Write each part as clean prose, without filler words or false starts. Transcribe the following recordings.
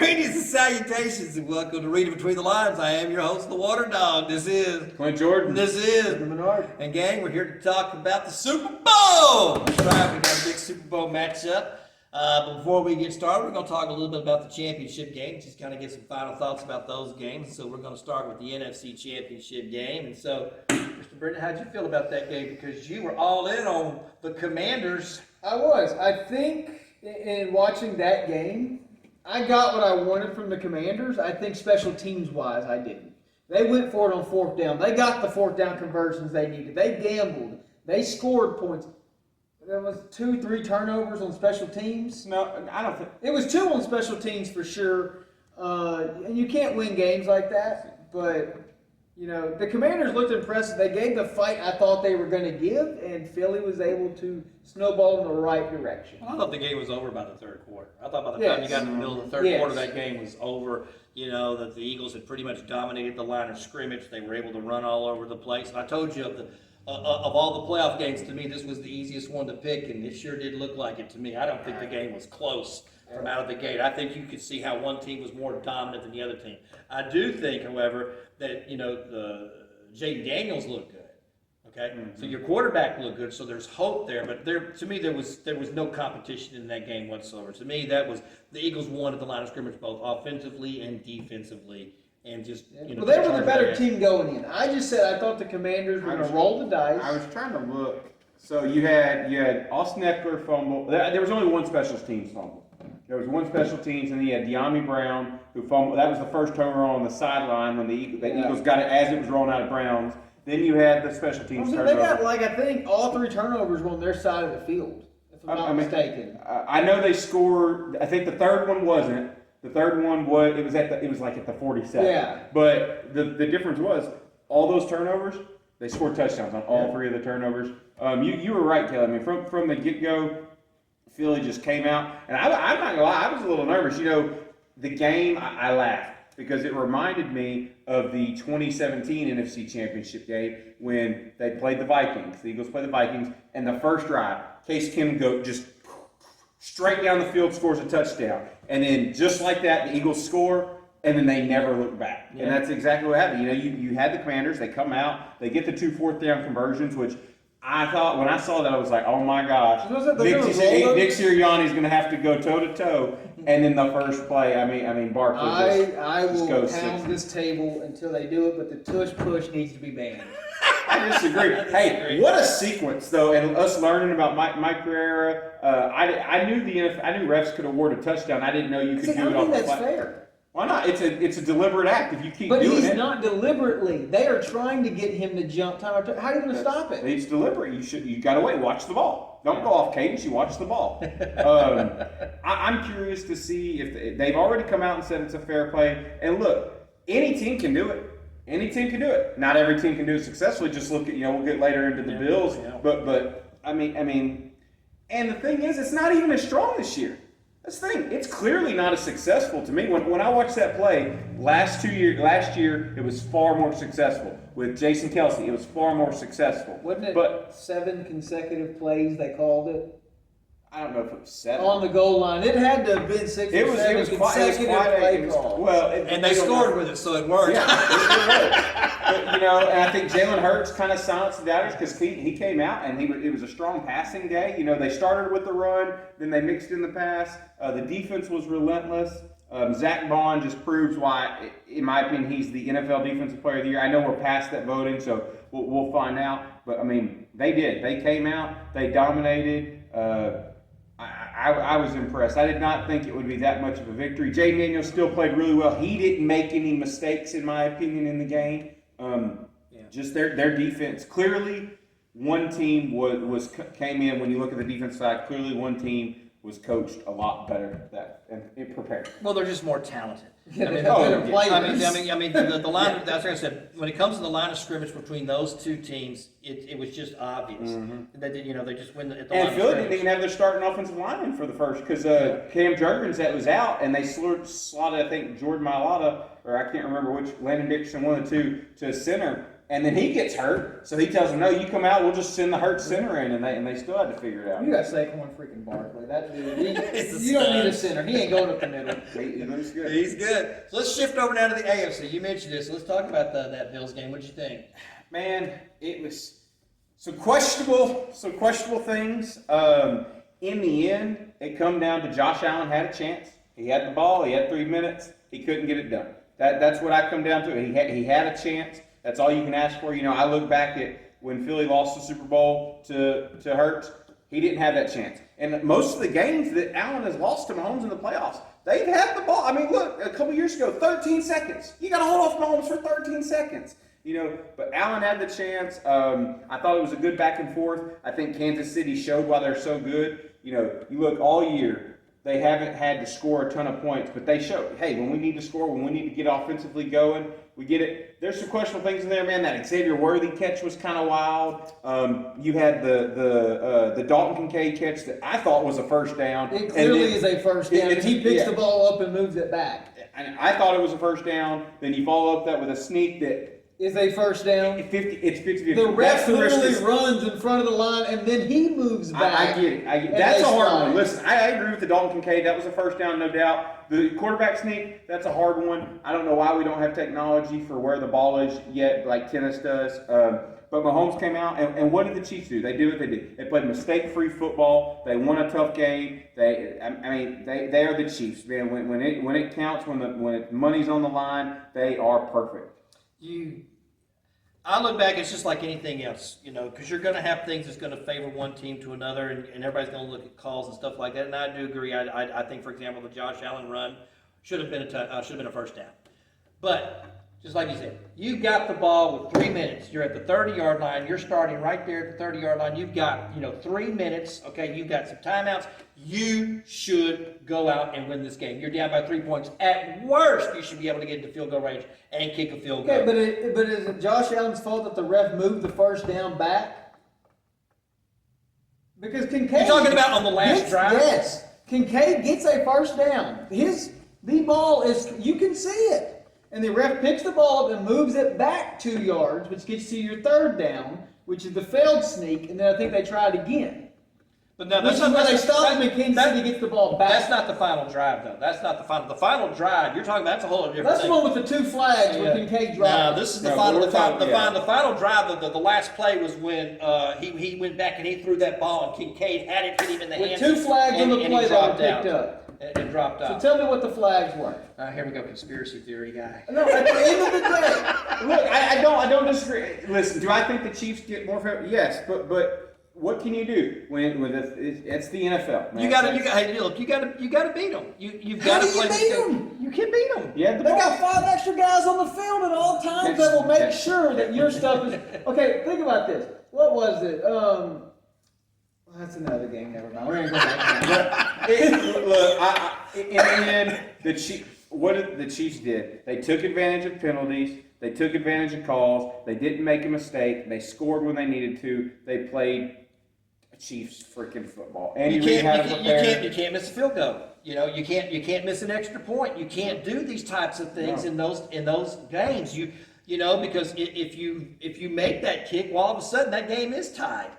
Greetings and salutations, and welcome to Reading Between the Lines. I am your host, the Water Dog. This is Clint Jordan. This is Menard. And gang, we're here to talk about the Super Bowl. That's right, we got a big Super Bowl matchup. But before we get started, we're going to talk a little bit about the championship game, just kind of get some final thoughts about those games. So we're going to start with the NFC Championship game. And so, Mr. Britton, how'd you feel about that game? Because you were all in on the Commanders. I was. I think in watching that game, I got what I wanted from the Commanders. I think special teams-wise, I didn't. They went for it on fourth down. They got the fourth down conversions they needed. They gambled. They scored points. There was 2-3 turnovers on special teams. No, I don't think. It was 2 on special teams for sure. And you can't win games like that. But, you know, the Commanders looked impressive. They gave the fight I thought they were going to give, and Philly was able to snowball in the right direction. I thought the game was over by the third quarter. I thought by the time you got in the middle of the third quarter, that game was over. You know, that the Eagles had pretty much dominated the line of scrimmage. They were able to run all over the place. And I told you of all the playoff games, to me, this was the easiest one to pick, and it sure did look like it to me. I don't think the game was close from out of the gate. I think you could see how one team was more dominant than the other team. I do think, however, that, you know, Jaden Daniels looked good. Okay, so your quarterback looked good, so there's hope there. But to me, there was no competition in that game whatsoever. To me, that was the Eagles won at the line of scrimmage, both offensively and defensively, and just Well, they were the better team going in. I just said I thought the Commanders were going to roll the dice. I was trying to look. So you had Austin Eckler fumble. There was only one special teams fumble. There was one special teams, and then you had De'Ami Brown who fumbled. That was the first turnover on the sideline when the Eagles got it as it was rolling out of Browns. Then you had the special teams turnover. They got, I think all 3 turnovers were on their side of the field, if I'm not mistaken. I know they scored. I think the third one wasn't. The third one was. It was at the 47. Yeah. But the difference was all those turnovers. They scored touchdowns on all 3 of the turnovers. You were right, Kelly. I mean, from the get-go, Philly just came out, and I'm not gonna lie, I was a little nervous. You know, the game I laughed because it reminded me of the 2017 NFC Championship game when they played the Vikings. The Eagles played the Vikings, and the first drive, Case Keenum just straight down the field, scores a touchdown, and then just like that, the Eagles score. And then they never look back. Yeah. And that's exactly what happened. You know, you had the Commanders, they come out, they get the 2 fourth down conversions, which I thought, when I saw that, I was like, oh my gosh. Nick Sirianni's going to have to go toe-to-toe. And then the first play, I mean, Barkley I will pound this table until they do it, but the tush-push needs to be banned. I disagree. Hey, what a sequence, though, and us learning about Mike Pereira. I knew refs could award a touchdown. I didn't know you could do it off the play. That's fair. Why not? It's a deliberate act if you keep doing it. But he's not deliberately. They are trying to get him to jump time after. How are you going to stop it? It's deliberate. You got to wait. Watch the ball. Don't go off cadence. You watch the ball. I'm curious to see if they've already come out and said it's a fair play. And look, any team can do it. Any team can do it. Not every team can do it successfully. Just look at, we'll get later into the Bills. Yeah. But I mean, and the thing is, it's not even as strong this year. That's the thing. It's clearly not as successful to me. When I watched that play last year, it was far more successful. With Jason Kelsey, it was far more successful. Wasn't it 7 consecutive plays they called it? I don't know if it was 7. On the goal line. It had to have been 6 or 7 consecutive play calls. And they scored with it, so it worked. Yeah, but, and I think Jalen Hurts kind of silenced the doubters because he came out and it was a strong passing day. They started with the run, then they mixed in the pass. The defense was relentless. Zach Bond just proves why, in my opinion, he's the NFL Defensive Player of the Year. I know we're past that voting, so we'll find out. But, I mean, they did. They came out. They dominated. I was impressed. I did not think it would be that much of a victory. Jaden Daniels still played really well. He didn't make any mistakes, in my opinion, in the game. Just their defense. Clearly, one team came in, when you look at the defense side, clearly one team was coached a lot better and it prepared. Well, they're just more talented. The line. That's what I said. When it comes to the line of scrimmage between those 2 teams, it was just obvious that they just win at the line of scrimmage. And Philly didn't even have their starting offensive lineman for the first because Cam Jurgens that was out, and they slotted I think Jordan Mailata, or I can't remember which, Landon Dixon, one of the 2 to center. And then he gets hurt, so he tells them, no, you come out, we'll just send the hurt center in, and they still had to figure it out. You got Saquon freaking Barkley. That dude, He's you don't stud. need a center. He ain't going up the middle. He looks good. He's good. So let's shift over now to the AFC. You mentioned this. Let's talk about that Bills game. What'd you think? Man, it was some questionable things. In the end, it come down to Josh Allen had a chance. He had the ball. He had 3 minutes. He couldn't get it done. That's what I come down to. He had a chance. That's all you can ask for. You know, I look back at when Philly lost the Super Bowl to Hurts. He didn't have that chance. And most of the games that Allen has lost to Mahomes in the playoffs, they've had the ball. I mean, look, a couple years ago, 13 seconds. You got to hold off Mahomes for 13 seconds. You know, but Allen had the chance. I thought it was a good back and forth. I think Kansas City showed why they're so good. You know, you look all year, they haven't had to score a ton of points, but they showed, hey, when we need to score, when we need to get offensively going, we get it. There's some questionable things in there, man. That Xavier Worthy catch was kind of wild. You had the Dalton Kincaid catch that I thought was a first down. It clearly is a first down. He picks the ball up and moves it back. And I thought it was a first down. Then you follow up that with a sneak that is a first down. It's 50-50. The ref literally runs in front of the line, and then he moves back. I get it. That's a hard one. Listen, I agree with the Dalton Kincaid. That was a first down, no doubt. The quarterback sneak, that's a hard one. I don't know why we don't have technology for where the ball is yet, like tennis does. But Mahomes came out, and what did the Chiefs do? They did what they did. They played mistake-free football. They won a tough game. They are the Chiefs, man. When it counts, when money's on the line, they are perfect. I look back, it's just like anything else, you know, because you're going to have things that's going to favor one team to another, and everybody's going to look at calls and stuff like that. And I do agree. I think, for example, the Josh Allen run should have been a first down. But just like you said, you got the ball with 3 minutes. You're at the 30-yard line. You're starting right there at the 30-yard line. You've got 3 minutes. Okay, you've got some timeouts. You should go out and win this game. You're down by 3 points. At worst, you should be able to get into field goal range and kick a field goal. Okay, but is it Josh Allen's fault that the ref moved the first down back? Because Kincaid... You're talking about on the last drive? Yes. Kincaid gets a first down. The ball is... You can see it. And the ref picks the ball up and moves it back 2 yards, which gets to your third down, which is the failed sneak, and then I think they tried again. But no, Which is where they stop him and Kansas City gets the ball back. That's not the final drive, though. That's not the final. The final drive, you're talking about, that's a whole different That's thing. the one with the 2 flags where Kincaid dropped. No, this is the final. The final drive. The last play was when he went back and he threw that ball, and Kincaid had it, hit him in the with hands. 2 flags on the play that were picked up. And dropped So out. tell me what the flags were. Here we go, conspiracy theory guy. No, at the end of the day, Look, I don't disagree. Listen, do I think the Chiefs get more fair? Yes, but what can you do when it's the NFL? Man. You got to beat them. You've got to play this game. You can beat them. Yeah, they got 5 extra guys on the field at all times that will make sure that your stuff is okay. Think about this. What was it? That's another game. Never mind. We're gonna go back. Look, in the end, the Chiefs. What the Chiefs did? They took advantage of penalties. They took advantage of calls. They didn't make a mistake. They scored when they needed to. They played Chiefs freaking football. And You can't miss a field goal. You know, you can't miss an extra point. You can't do these types of things in those games. You know, because if you make that kick, well, all of a sudden that game is tied,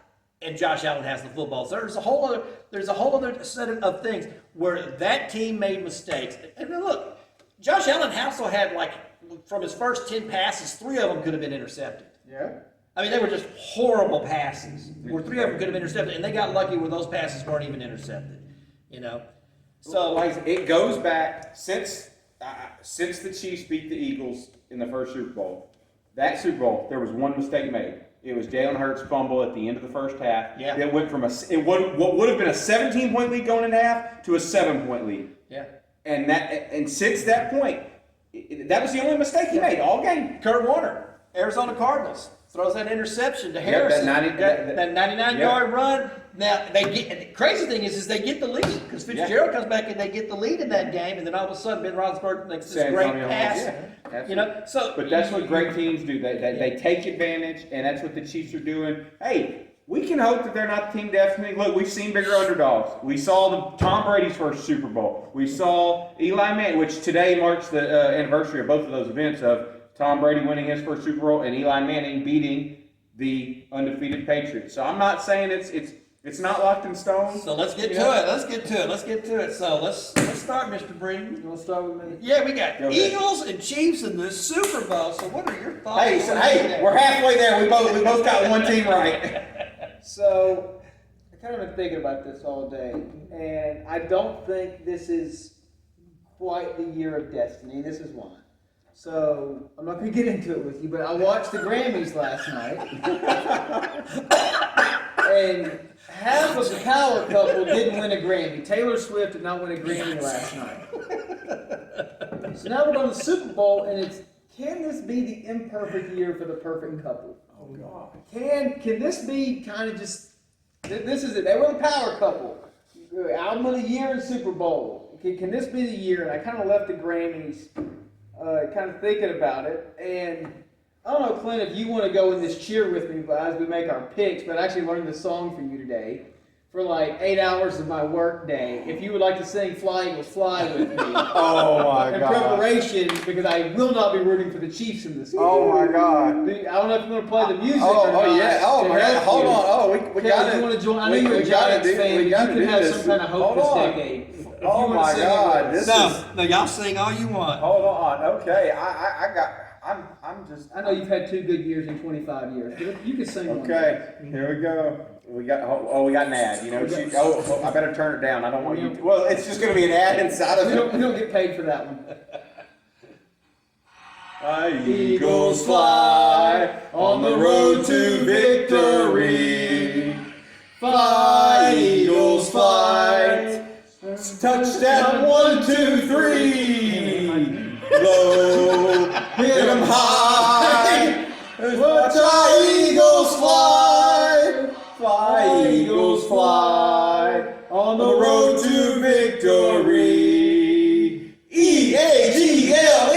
and Josh Allen has the football. So there's a whole other set of things where that team made mistakes. And look, Josh Allen also had, like, from his first 10 passes, 3 of them could have been intercepted. Yeah. I mean, they were just horrible passes, where 3 of them could have been intercepted, and they got lucky where those passes weren't even intercepted, you know? So it goes back since the Chiefs beat the Eagles in the first Super Bowl. That Super Bowl, there was one mistake made. It was Jalen Hurts' fumble at the end of the first half. Yeah. It went from what would have been a 17-point lead going into half to a 7-point lead. yeah. And since that point, that was the only mistake he made all game. Kurt Warner, Arizona Cardinals, throws that interception to Harrison. that 99-yard run. Now, the crazy thing is they get the lead, because Fitzgerald comes back and they get the lead in that game, and then all of a sudden Ben Roethlisberger makes this great pass. You know, But that's what great teams do. They take advantage, and that's what the Chiefs are doing. Hey, we can hope that they're not the team destiny. Look, we've seen bigger underdogs. We saw Tom Brady's first Super Bowl. We saw Eli Manning, which today marks the anniversary of both of those events of Tom Brady winning his first Super Bowl, and Eli Manning beating the undefeated Patriots. So I'm not saying it's not locked in stone. So let's get to it. Let's get to it. So let's start, Mr. Brady. You want to start with me? Yeah, we got Go ahead. Eagles and Chiefs in the Super Bowl. So what are your thoughts? Hey, we're halfway there. We both got one team right. So, I kind of been thinking about this all day, and I don't think this is quite the year of destiny. This is why. So, I'm not going to get into it with you, but I watched the Grammys last night, and half of the power couple didn't win a Grammy. Taylor Swift did not win a Grammy last night. So now we're going to the Super Bowl, and it's, can this be the imperfect year for the perfect couple? Oh God. Can this be kind of just, this is it, they were the power couple. Album of the year and Super Bowl. Can this be the year? And I kind of left the Grammys kind of thinking about it. And I don't know, Clint, if you want to go in this cheer with me as we make our picks, but I actually learned the song for you today for like 8 hours of my work day. If you would like to sing Fly Eagles Fly with me. Oh my in God. preparation, because I will not be rooting for the Chiefs in this game. Oh my God. I don't know if you're going to play the music or not. Oh yeah. Oh to my God. help Hold you. on. Oh, we Kevin, got you it. want to join? I know you're a Giants fan. You can have some kind of hope this decade. If you Oh wanna my sing it God. with us. No, y'all sing all you want. Hold on. Okay. I'm just. I know you've had 2 good years in 25 years, but you can sing one. Okay. Here we go. We got an ad. You know. I better turn it down. I don't want you. Well, it's just gonna be an ad inside of We it. don't get paid for that one. Eagles fly on the road to victory. Fly, Eagles fly. Touchdown 1, 2, 3. Low, hit 'em high. Watch our Eagles fly. Fly, Eagles fly on the road to victory. EAGLES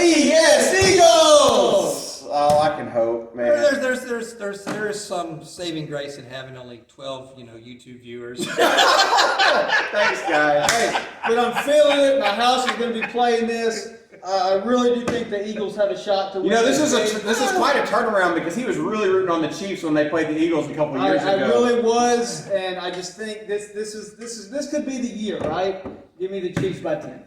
Eagles. Oh, I can hope, man. There is some saving grace in having only 12, YouTube viewers. Thanks, guys. Hey, but I'm feeling it. My house is going to be playing this. I really do think the Eagles have a shot to win. You know, this game. is quite a turnaround because he was really rooting on the Chiefs when they played the Eagles a couple of years ago. I really was, and I just think this could be the year, right? Give me the Chiefs by 10.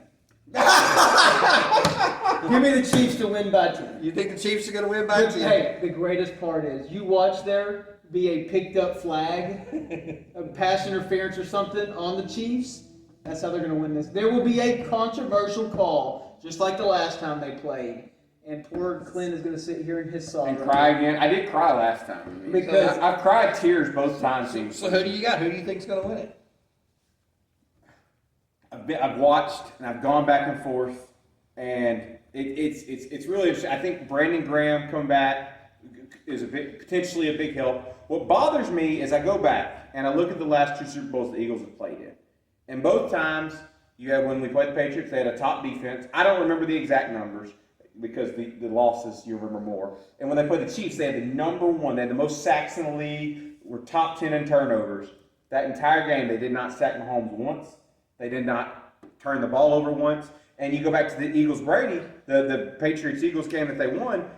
Give me the Chiefs to win by 10. You think the Chiefs are going to win by 10? Hey, the greatest part is you watch there be a picked up flag, a pass interference or something on the Chiefs. That's how they're going to win this. There will be a controversial call, just like the last time they played. And poor Clint is going to sit here in his song And cry again. I did cry last time. Because- I've cried tears both times. So who do you got? Who do you think's going to win it? I've watched and I've gone back and forth, and it's really interesting. I think Brandon Graham coming back is potentially a big help. What bothers me is I go back and I look at the last 2 Super Bowls the Eagles have played in, and both times you had when we played the Patriots, they had a top defense. I don't remember the exact numbers because the losses you remember more. And when they played the Chiefs, they had the number 1. They had the most sacks in the league. Were top 10 in turnovers. That entire game, they did not sack Mahomes once. They did not turn the ball over once. And you go back to the Eagles-Brady, the Patriots-Eagles game that they won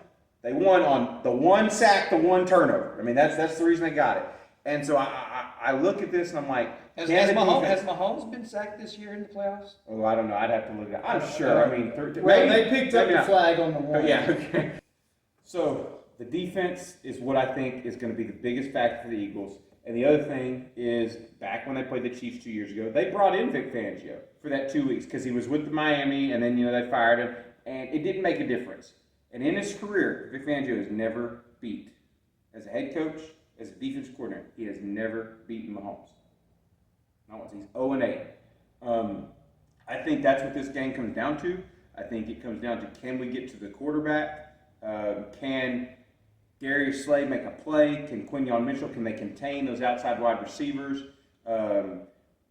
on the 1 sack, the 1 turnover. I mean, that's the reason they got it. And so I look at this and I'm like, Has Mahomes been sacked this year in the playoffs? Oh, I don't know. I'd have to look at it. I'm sure. I mean, Well, they picked up the flag on the one. Yeah, okay. So the defense is what I think is going to be the biggest factor for the Eagles. And the other thing is, back when they played the Chiefs 2 years ago, they brought in Vic Fangio for that 2 weeks because he was with the Miami, and then they fired him, and it didn't make a difference. And in his career, Vic Fangio has never beat, as a head coach, as a defensive coordinator, he has never beaten Mahomes. Not once. He's 0-8. I think that's what this game comes down to. I think it comes down to, can we get to the quarterback? Can Darius Slay make a play? Can Quinyon Mitchell, can they contain those outside wide receivers?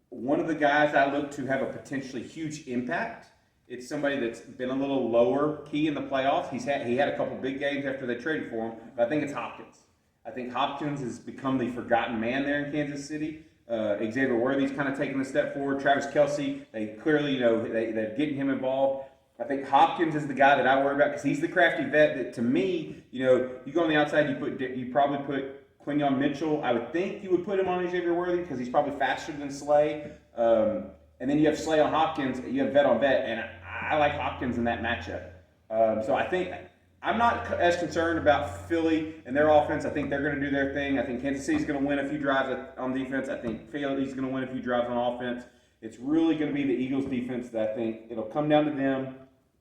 One of the guys I look to have a potentially huge impact, it's somebody that's been a little lower key in the playoffs. He had a couple big games after they traded for him, but I think it's Hopkins. I think Hopkins has become the forgotten man there in Kansas City. Xavier Worthy's kind of taking a step forward. Travis Kelce, they clearly, they're getting him involved. I think Hopkins is the guy that I worry about because he's the crafty vet that, to me, you go on the outside, you probably put Quinyon Mitchell. I would think you would put him on Xavier Worthy because he's probably faster than Slay. And then you have Slay on Hopkins, you have vet on vet, and I like Hopkins in that matchup. So I think I'm not as concerned about Philly and their offense. I think they're going to do their thing. I think Kansas City's going to win a few drives on defense. I think Philly's going to win a few drives on offense. It's really going to be the Eagles' defense that I think it'll come down to them.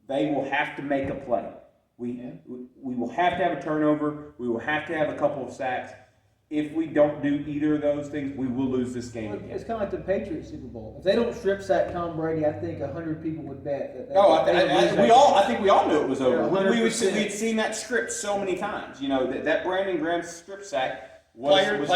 They will have to make a play. We will have to have a turnover. We will have to have a couple of sacks. If we don't do either of those things, we will lose this game again. It's kind of like the Patriots Super Bowl. If they don't strip sack Tom Brady, I think 100 people would bet that. I think we all knew it was over. Yeah, We'd seen that script so many times. That Brandon Graham strip sack. Players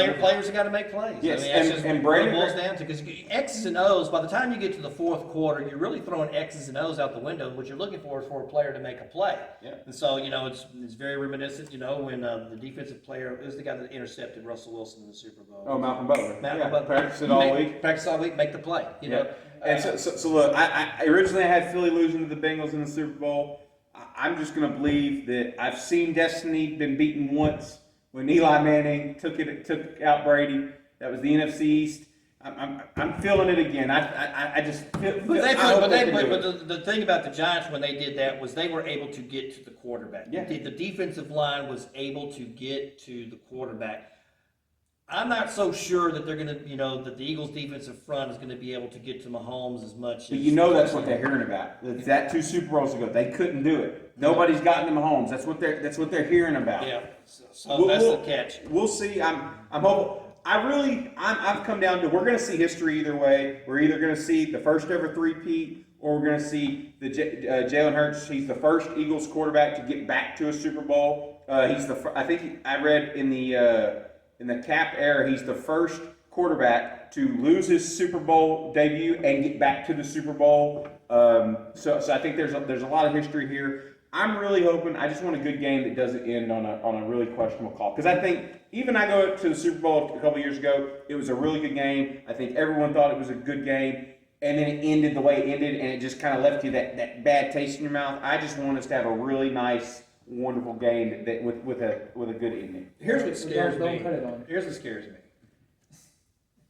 have got to make plays. Yes, that's just and what it Brandon boils down to, because X's and O's, by the time you get to the fourth quarter, you're really throwing X's and O's out the window. What you're looking for is for a player to make a play. Yeah. And so, it's very reminiscent, when the defensive player, it was the guy that intercepted Russell Wilson in the Super Bowl. Oh, Malcolm Butler. Practice it all week, make the play, know. And so look, I originally had Philly losing to the Bengals in the Super Bowl. I'm just going to believe that I've seen Destiny been beaten once. When Eli Manning took out Brady, that was the NFC East. I'm feeling it again. I just feel. But the thing about the Giants when they did that was they were able to get to the quarterback. Yeah. The defensive line was able to get to the quarterback. I'm not so sure that they're going to, that the Eagles' defensive front is going to be able to get to Mahomes as much. But that's what they're hearing about. That 2 Super Bowls ago, they couldn't do it. Nobody's gotten to Mahomes. That's what they're hearing about. Yeah. So that's the catch. We'll see. I'm hopeful. I've come down to we're going to see history either way. We're either going to see the first ever three-peat, or we're going to see the Jalen Hurts. He's the first Eagles quarterback to get back to a Super Bowl. I think I read in the Cap era, he's the first quarterback to lose his Super Bowl debut and get back to the Super Bowl. So I think there's a lot of history here. I'm really hoping. I just want a good game that doesn't end on a really questionable call. Because I think even I go to the Super Bowl a couple years ago, it was a really good game. I think everyone thought it was a good game, and then it ended the way it ended, and it just kind of left you that bad taste in your mouth. I just want us to have a really nice, wonderful game that with a good evening. Here's what scares me. Don't cut it on. Here's what scares me.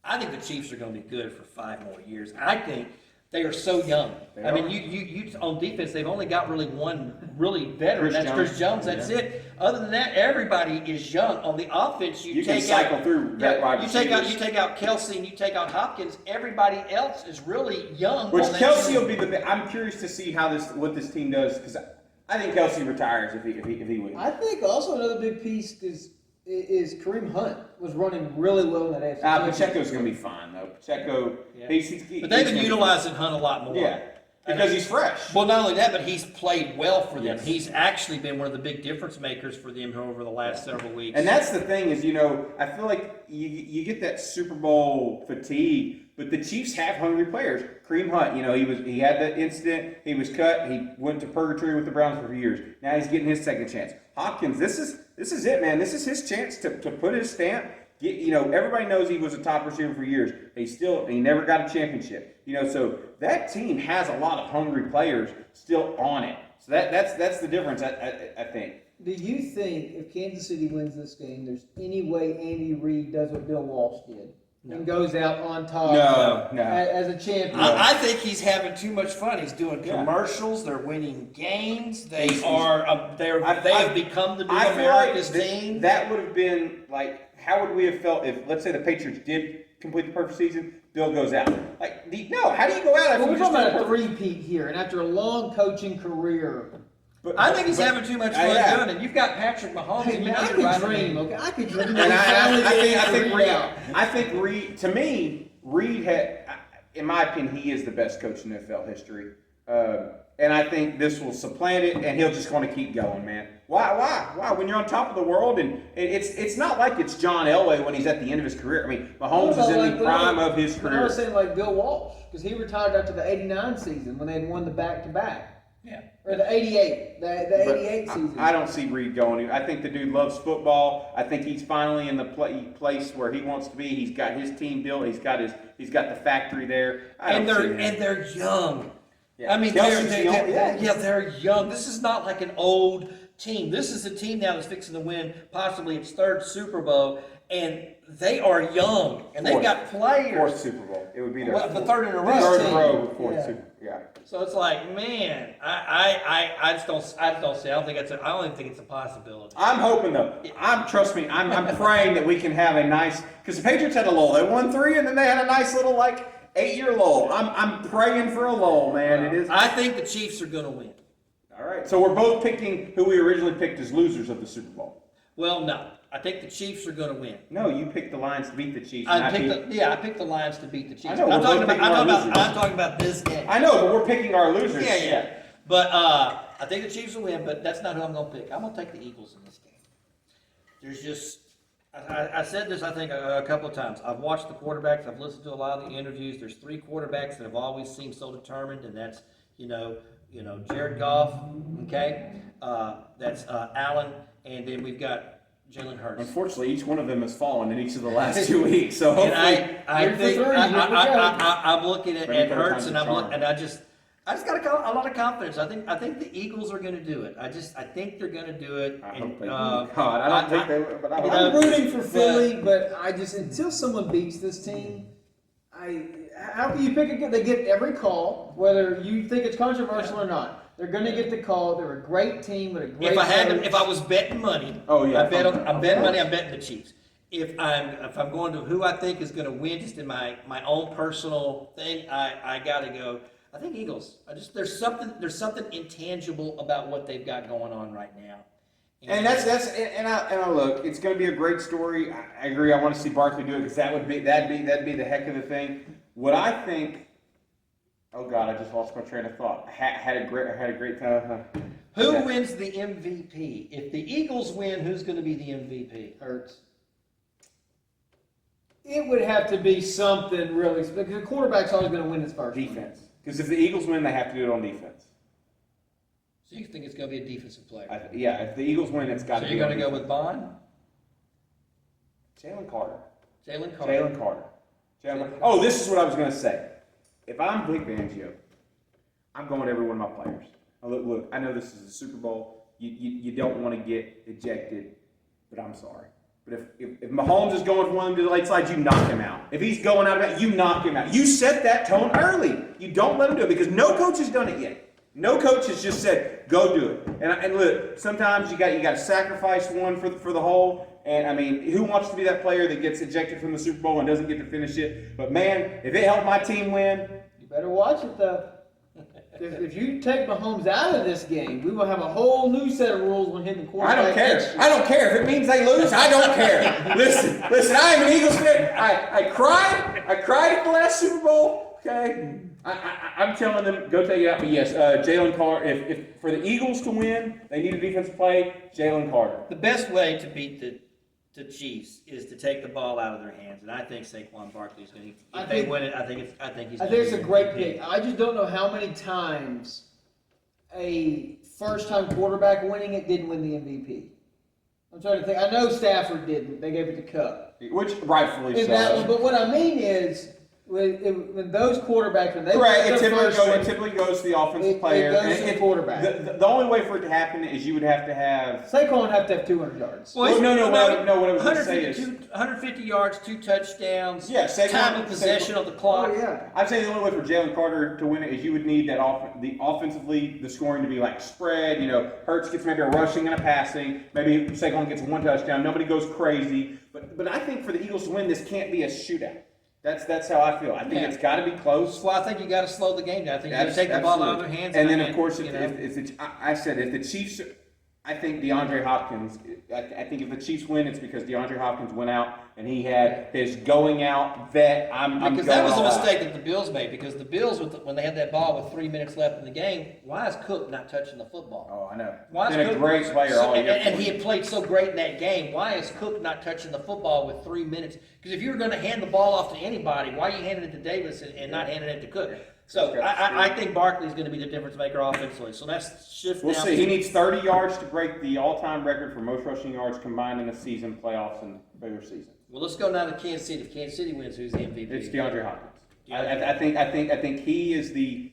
I think the Chiefs are going to be good for 5 more years. I think they are so young. I mean, you on defense, they've only got really one really veteran. That's Chris Jones. That's it. Other than that, everybody is young. On the offense, you can cycle through that wide receivers. You take out Kelsey and you take out Hopkins. Everybody else is really young. Which Kelsey will be I'm curious to see what this team does, because I think Kelsey retires if he wins. I think also another big piece is Kareem Hunt was running really well in that AFC. Pacheco's going to be fine, though. Pacheco, but they've been utilizing Hunt a lot more. Yeah, because he's fresh. Well, not only that, but he's played well for them. Yes. He's actually been one of the big difference makers for them over the last several weeks. And that's the thing is, I feel like you get that Super Bowl fatigue, but the Chiefs have hungry players. Kareem Hunt, he had that incident. He was cut. He went to purgatory with the Browns for years. Now he's getting his second chance. Hopkins, this is it, man. This is his chance to put his stamp. Everybody knows he was a top receiver for years. He never got a championship. So that team has a lot of hungry players still on it. So that's the difference, I think. Do you think if Kansas City wins this game, there's any way Andy Reid does what Bill Walsh did? No. And goes out on top as a champion. I think he's having too much fun. He's doing commercials. They're winning games. They have become the new America's team. That would have been like, how would we have felt if, let's say, the Patriots did complete the perfect season, Bill goes out? How do you go out? We're talking about a three-peat here, and after a long coaching career. I think he's having too much fun doing it. You've got Patrick Mahomes. Hey, I could dream. Okay, I could dream. And I think Reid. To me, Reid had, in my opinion, he is the best coach in NFL history. And I think this will supplant it, and he'll just want to keep going, man. Why? When you're on top of the world, and it's not like it's John Elway when he's at the end of his career. I mean, Mahomes is in the prime of his career. I was saying like Bill Walsh, because he retired after the '89 season when they had won the back-to-back. Yeah. Or the '88, the '88 season. I don't see Reid going. I think the dude loves football. I think he's finally in the place where he wants to be. He's got his team built. He's got the factory there. And they're young. Yeah. I mean, Kelsey's the only- they're young. This is not like an old team. This is a team now that's fixing to win possibly its third Super Bowl, and they are young, and they've got players. Fourth Super Bowl. It would be their The third in a row. third in a row, fourth Yeah. Super. Yeah. So it's like, man, I just don't see. I don't think I don't even think it's a possibility. I'm hoping though. Trust me. I'm praying that we can have a nice, because the Patriots had a lull. They won 3, and then they had a nice little 8-year lull. I'm praying for a lull, man. It is. I think the Chiefs are going to win. All right. So we're both picking who we originally picked as losers of the Super Bowl. Well, no, I think the Chiefs are going to win. No, you picked the Lions to beat the Chiefs. I picked the Lions to beat the Chiefs. I know, I'm we're both picking our losers. I'm talking about this game. I know, but we're picking our losers. Yeah. But I think the Chiefs will win, but that's not who I'm going to pick. I'm going to take the Eagles in this game. There's just, I said this, I think, a couple of times. I've watched the quarterbacks. I've listened to a lot of the interviews. There's 3 quarterbacks that have always seemed so determined, and that's, Jared Goff, okay? That's Allen, and then we've got Jalen Hurts. Unfortunately, each one of them has fallen in each of the last 2 weeks. So And hopefully, I'm looking at Maybe third Hurts, time's and a charm. I just got a lot of confidence. I think the Eagles are going to do it. I think they're going to do it. I And, hope they do. God, I don't think they will, but I hope. I'm rooting for Philly, but I just, until someone beats this team, how can you pick a good? They get every call, whether you think it's controversial or not. They're going to get the call. They're a great team with a great. If I was betting money, Oh, yeah. I'm betting money. I'm betting the Chiefs. If I'm going to who I think is going to win, just in my own personal thing, I got to go. I think Eagles. There's something intangible about what they've got going on right now. And I look, it's going to be a great story. I agree. I want to see Barkley do it because that'd be the heck of the thing. What I think. Oh God, I just lost my train of thought. Had a great time. Who wins the MVP? If the Eagles win, who's going to be the MVP? Hurts. It would have to be something really, because the quarterback's always going to win his first. Defense. Because if the Eagles win, they have to do it on defense. So you think it's going to be a defensive player? If the Eagles win, it's got to So be. you're going to go with Bond? Jalen Carter. Jalen Carter. Jalen Carter. Oh, this is what I was going to say. If I'm Vic Fangio, I'm going with every one of my players. Look, I know this is a Super Bowl. You don't want to get ejected, but I'm sorry. But if Mahomes is going for one of the late slides, you knock him out. If he's going out of it, you knock him out. You set that tone early. You don't let him do it because no coach has done it yet. No coach has just said, go do it. And look, sometimes you got to sacrifice one for the whole. And I mean, who wants to be that player that gets ejected from the Super Bowl and doesn't get to finish it? But man, if it helped my team win, You better watch it though. If you take Mahomes out of this game, we will have a whole new set of rules when hitting the I quarterback. don't care. I don't care if it means they lose. I don't care. Listen. I am an Eagles fan. I cried. I cried at the last Super Bowl. Okay. I'm telling them go take it out. But yes, Jalen Carter. If for the Eagles to win, they need a defensive play. Jalen Carter. The best way to beat the Chiefs is to take the ball out of their hands, and I think Saquon Barkley is going to. If they win it, I think he's. I think it's a great pick. I just don't know how many times a first-time quarterback winning it didn't win the MVP. I'm trying to think. I know Stafford didn't. They gave it to Cup. Which rightfully In so. that one, but what I mean is, when those quarterbacks, when they Right, win it their first one, typically goes to the offensive player. It goes to the quarterback. The only way for it to happen is you would have to have. Saquon would have to have 200 yards. Well, no. What I was going to say is 150 yards, 2 touchdowns. Yeah, Saquon- time of possession of the clock. Oh, yeah. I'd say the only way for Jalen Carter to win it is you would need the offensively, the scoring to be like spread. Hurts gets maybe a rushing and a passing. Maybe Saquon gets 1 touchdown. Nobody goes crazy. But I think for the Eagles to win, this can't be a shootout. That's how I feel. I think it's got to be close. Well, I think you got to slow the game down. I think you got to take the ball out of their hands. And then, of course, if the Chiefs, I think DeAndre Hopkins. I think if the Chiefs win, it's because DeAndre Hopkins went out and he had his going out vet. Because that was a mistake that the Bills made. Because the Bills, when they had that ball with 3 minutes left in the game, why is Cook not touching the football? Oh, I know. Why is Been a great player all year. And he had played so great in that game. Why is Cook not touching the football with 3 minutes? Because if you were going to hand the ball off to anybody, why are you handing it to Davis and not handing it to Cook? So I think Barkley's going to be the difference maker offensively. So that's shift. We'll see. He needs 30 yards to break the all-time record for most rushing yards combined in a season, playoffs, and regular season. Well, let's go now to Kansas City. If Kansas City wins, who's the MVP? It's DeAndre Hopkins. I think he is the.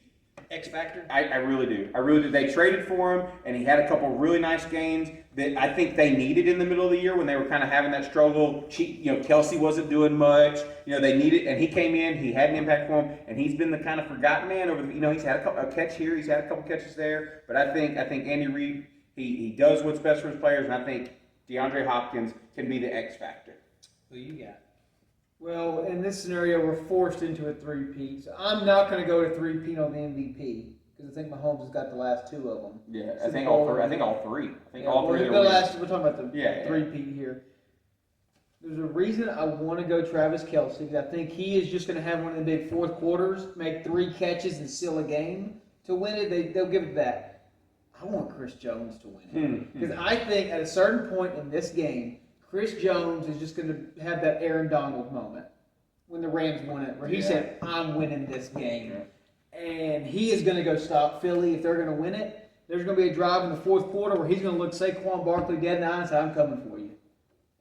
X factor? I really do. I really do. They traded for him, and he had a couple really nice games that I think they needed in the middle of the year when they were kind of having that struggle. Kelsey wasn't doing much. They needed, and he came in. He had an impact for them, and he's been the kind of forgotten man over. He's had a catch here. He's had a couple catches there. But I think Andy Reid, he does what's best for his players, and I think DeAndre Hopkins can be the X factor. Who you got? Well, in this scenario, we're forced into a three-peat. So I'm not going to go to three-peat on the MVP because I think Mahomes has got the last two of them. Yeah, I think all three. I think all three. We're talking about the Yeah. three-peat here. There's a reason I want to go Travis Kelce because I think he is just going to have one of the big fourth quarters, make 3 catches and seal a game. To win it, they'll give it that. I want Chris Jones to win it because I think at a certain point in this game, Chris Jones is just going to have that Aaron Donald moment when the Rams won it, where he said, "I'm winning this game," and he is going to go stop Philly if they're going to win it. There's going to be a drive in the fourth quarter where he's going to look Saquon Barkley dead in the eye and say, "I'm coming for you,"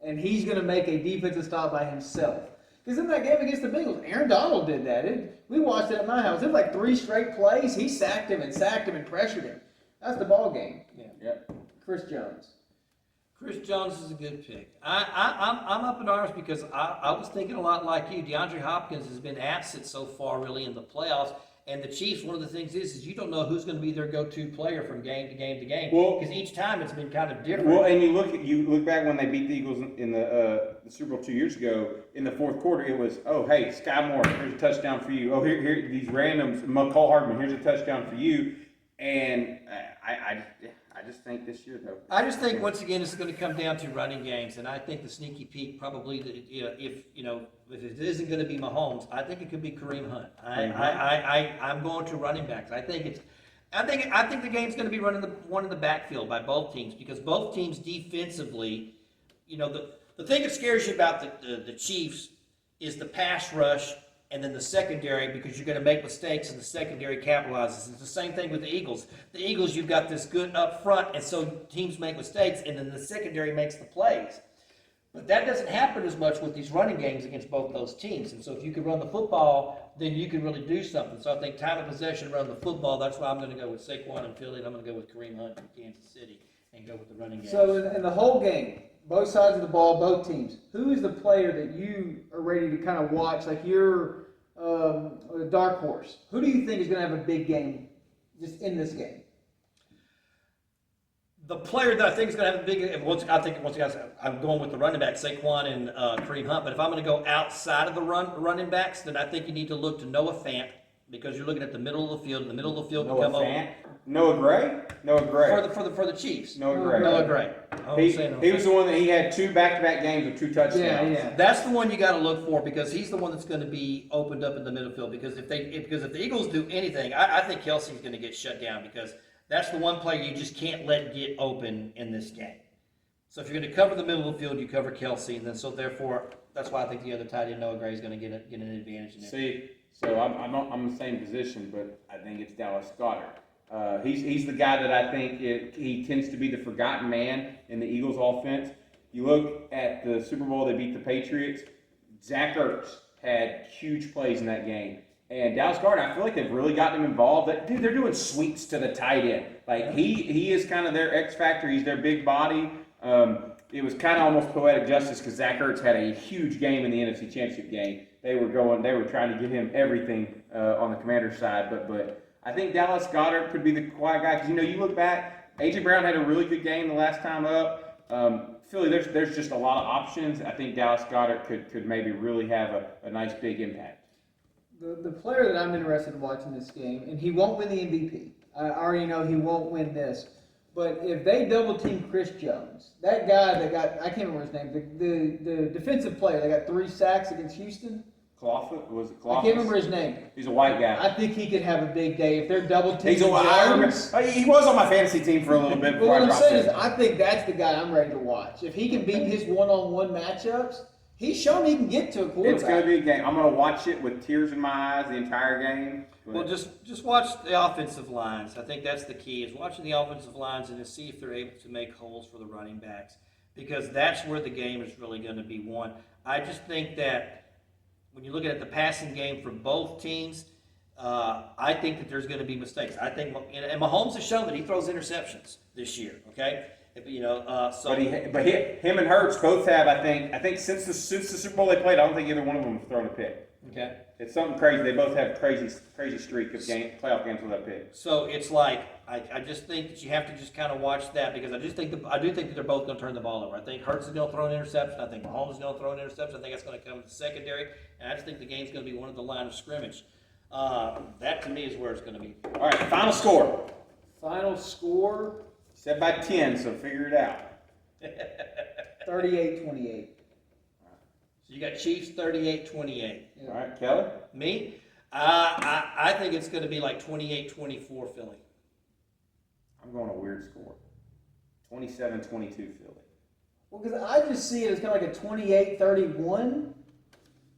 and he's going to make a defensive stop by himself. Because in that game against the Bengals, Aaron Donald did that. We watched it at my house. It was like 3 straight plays. He sacked him and pressured him. That's the ball game. Yeah. Chris Jones. Chris Jones is a good pick. I'm up in arms because I was thinking a lot like you. DeAndre Hopkins has been absent so far really in the playoffs. And the Chiefs, one of the things is you don't know who's going to be their go-to player from game to game to game. Because each time it's been kind of different. Well, and you look back when they beat the Eagles in the Super Bowl 2 years ago. In the fourth quarter, it was, oh, hey, Sky Moore, here's a touchdown for you. Oh, here these randoms, McCall Hardman, here's a touchdown for you. And I just think this year, though. I just think, once again, it's going to come down to running games. And I think the sneaky peek probably, if it isn't going to be Mahomes, I think it could be Kareem Hunt. I'm going to running backs. I think the game's going to be one in the backfield by both teams because both teams defensively, the thing that scares you about the Chiefs is the pass rush and then the secondary because you're going to make mistakes and the secondary capitalizes. It's the same thing with the Eagles. The Eagles, you've got this good up front and so teams make mistakes and then the secondary makes the plays. But that doesn't happen as much with these running games against both those teams. And so if you can run the football, then you can really do something. So I think time of possession, run the football, that's why I'm going to go with Saquon and Philly, and I'm going to go with Kareem Hunt from Kansas City and go with the running game. So in the whole game, both sides of the ball, both teams, who is the player that you are ready to kind of watch, like you're a dark horse? Who do you think is going to have a big game just in this game? The player that I think is going to have a big, I'm going with the running back, Saquon and Kareem Hunt. But if I'm going to go outside of the running backs, then I think you need to look to Noah Fant because you're looking at the middle of the field. And the middle of the field can come over. Noah Gray? Noah Gray. For the Chiefs. Noah Gray. Noah Gray. He was the one that he had 2 back-to-back games with 2 touchdowns. Yeah. That's the one you got to look for because he's the one that's going to be opened up in the middle field. Because if the Eagles do anything, I think Kelsey's going to get shut down because that's the one player you just can't let get open in this game. So if you're going to cover the middle of the field, you cover Kelsey, and then so therefore that's why I think the other tight end Noah Gray is going to get an advantage in there. See, so I'm in the same position, but I think it's Dallas Goedert. He's the guy that I think he tends to be the forgotten man in the Eagles offense. You look at the Super Bowl, they beat the Patriots. Zach Ertz had huge plays in that game. And Dallas Goedert, I feel like they've really gotten him involved. Dude, they're doing sweeps to the tight end. Like, he is kind of their X factor. He's their big body. It was kind of almost poetic justice because Zach Ertz had a huge game in the NFC Championship game. They were trying to give him everything on the Commander's side. But I think Dallas Goedert could be the quiet guy because, you look back, A.J. Brown had a really good game the last time up. Philly, there's just a lot of options. I think Dallas Goedert could maybe really have a nice big impact. The player that I'm interested in watching this game, and he won't win the MVP. I already know he won't win this. But if they double team Chris Jones, that guy that got, I can't remember his name, the defensive player that got 3 sacks against Houston. Was it Clough? I can't remember his name. He's a white guy. I think he could have a big day if they're double teaming Jones. He was on my fantasy team for a little bit. But what I'm saying is, I think that's the guy I'm ready to watch. If he can beat his one-on-one matchups, he's shown he can get to a quarterback. It's going to be a game. I'm going to watch it with tears in my eyes the entire game. Well, just watch the offensive lines. I think that's the key, is watching the offensive lines and to see if they're able to make holes for the running backs, because that's where the game is really going to be won. I just think that when you look at the passing game for both teams, I think that there's going to be mistakes. I think, and Mahomes has shown that he throws interceptions this year. Okay, so But him and Hurts both have. I think since the Super Bowl they played, I don't think either one of them have thrown a pick. Okay, it's something crazy. They both have crazy streak of playoff games without a pick. So it's like I just think that you have to just kind of watch that because I do think that they're both going to turn the ball over. I think Hurts is going to throw an interception. I think Mahomes is going to throw an interception. I think that's going to come to the secondary, and I just think the game's going to be one of the line of scrimmage. That to me is where it's going to be. All right, final score. Final score. Set by 10, so figure it out. 38-28. So you got Chiefs 38-28. Yeah. All right, Kelly? Me? I think it's going to be like 28-24 Philly. I'm going a weird score. 27-22 Philly. Well, because I just see it as kind of like a 28-31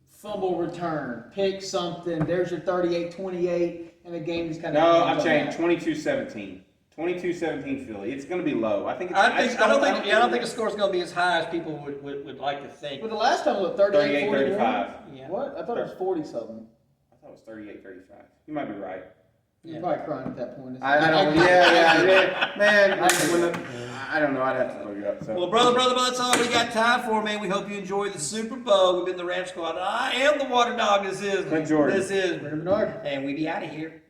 fumble return. Pick something. There's your 38-28, and the game is kind of. No, I've changed. 22-17. 22-17 Philly. It's going to be low. I don't think the score's going to be as high as people would like to think. But the last time it was 38-41. 38-35. Yeah. What? I thought it was 40-something. I thought it was 38-35. You might be right. You're probably crying at that point. I don't. Yeah. Man, I don't know. I'd have to look it up. So. Well, brother, that's all we got time for, man. We hope you enjoy the Super Bowl. We've been the Rant Squad. I am the Water Dog. This is Clint Jordan. This is Bernard. and we be out of here.